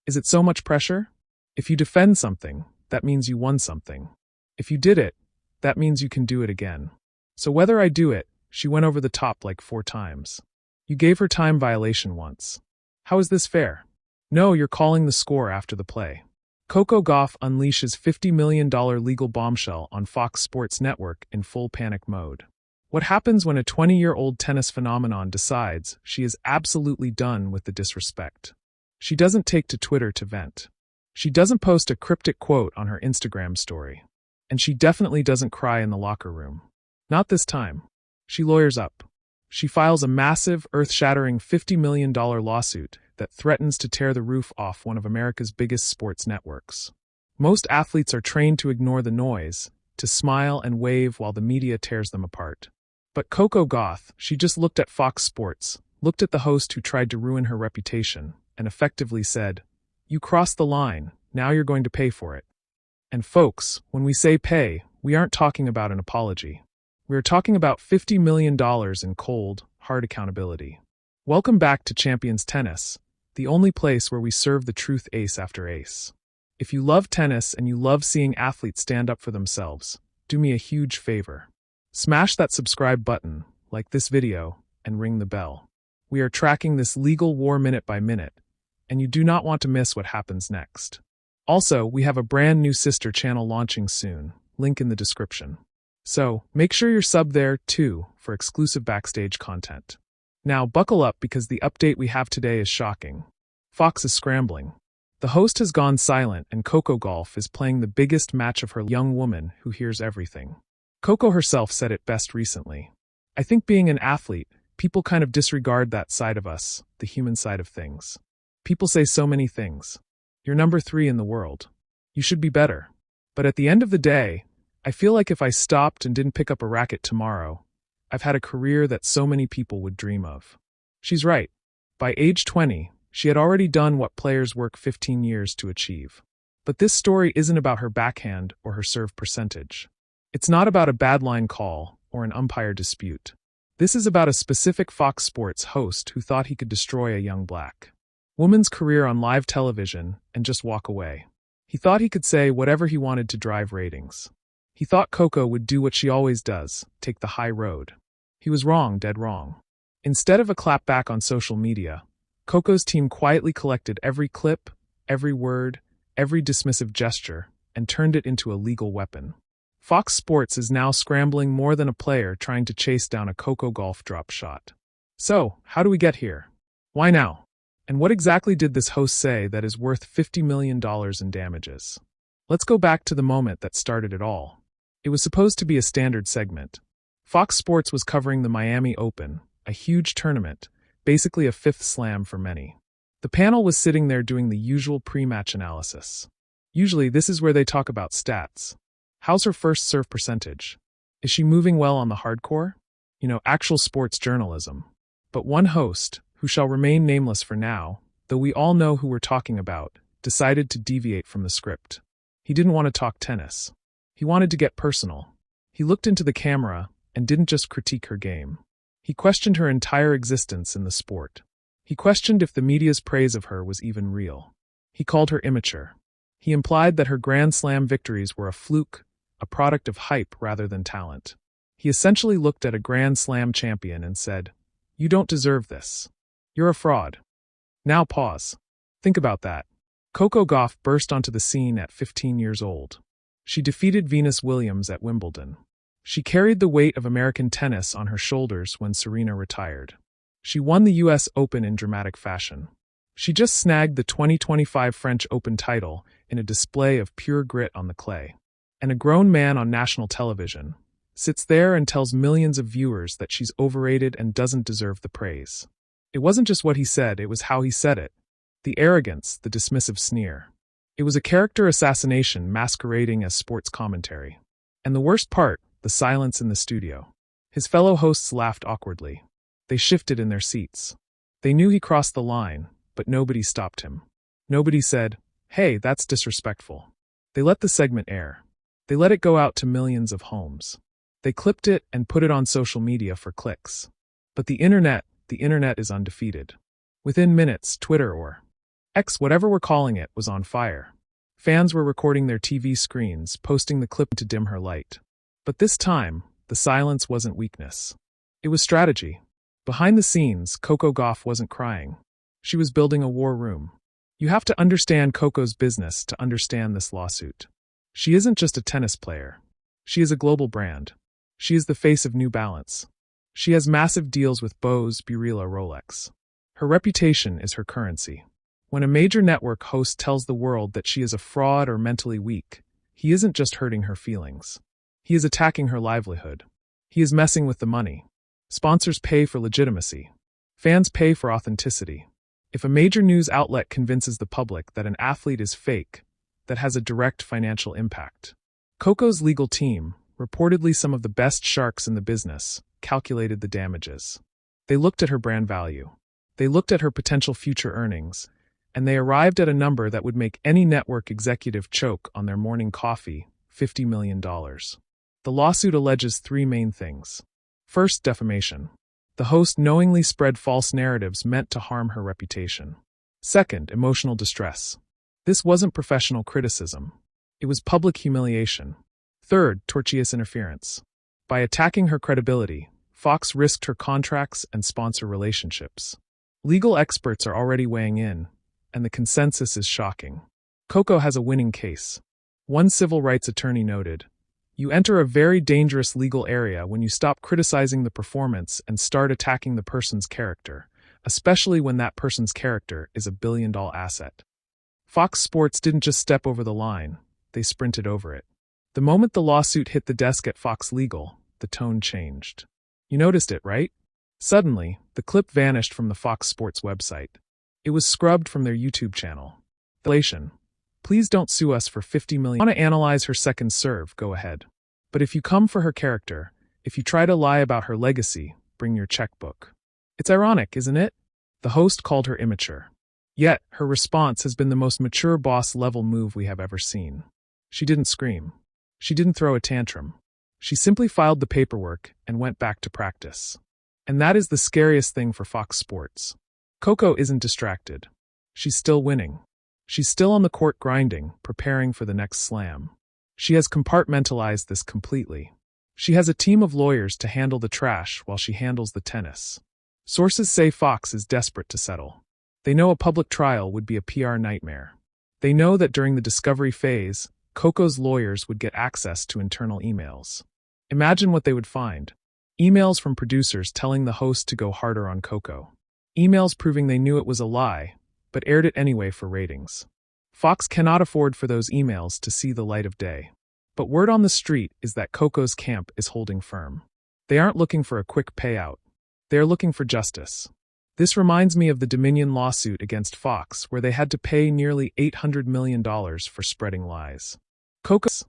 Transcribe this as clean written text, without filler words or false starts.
Is it so much pressure? If you defend something, that means you won something. If you did it, that means you can do it again. So whether I do it, she went over the top like 4 times. You gave her time violation once. How is this fair? No, you're calling the score after the play. Coco Gauff unleashes $50 million legal bombshell on Fox Sports Network in full panic mode. What happens when a 20-year-old tennis phenomenon decides she is absolutely done with the disrespect? She doesn't take to Twitter to vent. She doesn't post a cryptic quote on her Instagram story. And she definitely doesn't cry in the locker room. Not this time. She lawyers up. She files a massive, earth-shattering $50 million lawsuit that threatens to tear the roof off one of America's biggest sports networks. Most athletes are trained to ignore the noise, to smile and wave while the media tears them apart. But Coco Gauff, she just looked at Fox Sports, looked at the host who tried to ruin her reputation, and effectively said, "You crossed the line, now you're going to pay for it." And folks, when we say pay, we aren't talking about an apology. We're talking about $50 million in cold, hard accountability. Welcome back to Champions Tennis, the only place where we serve the truth ace after ace. If you love tennis and you love seeing athletes stand up for themselves, do me a huge favor. Smash that subscribe button, like this video, and ring the bell. We are tracking this legal war minute by minute, and you do not want to miss what happens next. Also, we have a brand new sister channel launching soon, link in the description. So, make sure you're subbed there, too, for exclusive backstage content. Now, buckle up because the update we have today is shocking. Fox is scrambling. The host has gone silent and Coco Gauff is playing the biggest match of her young woman who hears everything. Coco herself said it best recently. I think being an athlete, people kind of disregard that side of us, the human side of things. People say so many things. You're number 3 in the world. You should be better. But at the end of the day, I feel like if I stopped and didn't pick up a racket tomorrow, I've had a career that so many people would dream of. She's right. By age 20, she had already done what players work 15 years to achieve. But this story isn't about her backhand or her serve percentage. It's not about a bad line call or an umpire dispute. This is about a specific Fox Sports host who thought he could destroy a young black woman's career on live television and just walk away. He thought he could say whatever he wanted to drive ratings. He thought Coco would do what she always does, take the high road. He was wrong, dead wrong. Instead of a clap back on social media, Coco's team quietly collected every clip, every word, every dismissive gesture, and turned it into a legal weapon. Fox Sports is now scrambling more than a player trying to chase down a Coco Gauff drop shot. So, how do we get here? Why now? And what exactly did this host say that is worth $50 million in damages? Let's go back to the moment that started it all. It was supposed to be a standard segment. Fox Sports was covering the Miami Open, a huge tournament, basically a fifth slam for many. The panel was sitting there doing the usual pre-match analysis. Usually this is where they talk about stats. How's her first serve percentage? Is she moving well on the hardcore? Actual sports journalism. But one host, who shall remain nameless for now, though we all know who we're talking about, decided to deviate from the script. He didn't want to talk tennis. He wanted to get personal. He looked into the camera and didn't just critique her game. He questioned her entire existence in the sport. He questioned if the media's praise of her was even real. He called her immature. He implied that her Grand Slam victories were a fluke, a product of hype rather than talent. He essentially looked at a Grand Slam champion and said, "You don't deserve this. You're a fraud." Now pause. Think about that. Coco Gauff burst onto the scene at 15 years old. She defeated Venus Williams at Wimbledon. She carried the weight of American tennis on her shoulders when Serena retired. She won the US Open in dramatic fashion. She just snagged the 2025 French Open title in a display of pure grit on the clay. And a grown man on national television sits there and tells millions of viewers that she's overrated and doesn't deserve the praise. It wasn't just what he said, it was how he said it. The arrogance, the dismissive sneer. It was a character assassination masquerading as sports commentary. And the worst part, the silence in the studio. His fellow hosts laughed awkwardly. They shifted in their seats. They knew he crossed the line, but nobody stopped him. Nobody said, "Hey, that's disrespectful." They let the segment air. They let it go out to millions of homes. They clipped it and put it on social media for clicks. But the internet is undefeated. Within minutes, Twitter or X, whatever we're calling it, was on fire. Fans were recording their TV screens, posting the clip to dim her light. But this time, the silence wasn't weakness. It was strategy. Behind the scenes, Coco Gauff wasn't crying. She was building a war room. You have to understand Coco's business to understand this lawsuit. She isn't just a tennis player. She is a global brand. She is the face of New Balance. She has massive deals with Bose, Burilla, Rolex. Her reputation is her currency. When a major network host tells the world that she is a fraud or mentally weak, he isn't just hurting her feelings. He is attacking her livelihood. He is messing with the money. Sponsors pay for legitimacy. Fans pay for authenticity. If a major news outlet convinces the public that an athlete is fake, that has a direct financial impact. Coco's legal team, reportedly some of the best sharks in the business, calculated the damages. They looked at her brand value. They looked at her potential future earnings, and they arrived at a number that would make any network executive choke on their morning coffee: $50 million. The lawsuit alleges three main things. First, defamation. The host knowingly spread false narratives meant to harm her reputation. Second, emotional distress. This wasn't professional criticism. It was public humiliation. Third, tortious interference. By attacking her credibility, Fox risked her contracts and sponsor relationships. Legal experts are already weighing in, and the consensus is shocking. Coco has a winning case. One civil rights attorney noted, "You enter a very dangerous legal area when you stop criticizing the performance and start attacking the person's character, especially when that person's character is a billion-dollar asset." Fox Sports didn't just step over the line, they sprinted over it. The moment the lawsuit hit the desk at Fox Legal, the tone changed. You noticed it, right? Suddenly, the clip vanished from the Fox Sports website. It was scrubbed from their YouTube channel. Please don't sue us for $50 million. Want to analyze her second serve, go ahead. But if you come for her character, if you try to lie about her legacy, bring your checkbook. It's ironic, isn't it? The host called her immature. Yet, her response has been the most mature boss-level move we have ever seen. She didn't scream. She didn't throw a tantrum. She simply filed the paperwork and went back to practice. And that is the scariest thing for Fox Sports. Coco isn't distracted. She's still winning. She's still on the court grinding, preparing for the next slam. She has compartmentalized this completely. She has a team of lawyers to handle the trash while she handles the tennis. Sources say Fox is desperate to settle. They know a public trial would be a PR nightmare. They know that during the discovery phase, Coco's lawyers would get access to internal emails. Imagine what they would find. Emails from producers telling the host to go harder on Coco. Emails proving they knew it was a lie, but aired it anyway for ratings. Fox cannot afford for those emails to see the light of day. But word on the street is that Coco's camp is holding firm. They aren't looking for a quick payout. They are looking for justice. This reminds me of the Dominion lawsuit against Fox, where they had to pay nearly $800 million for spreading lies. Coco's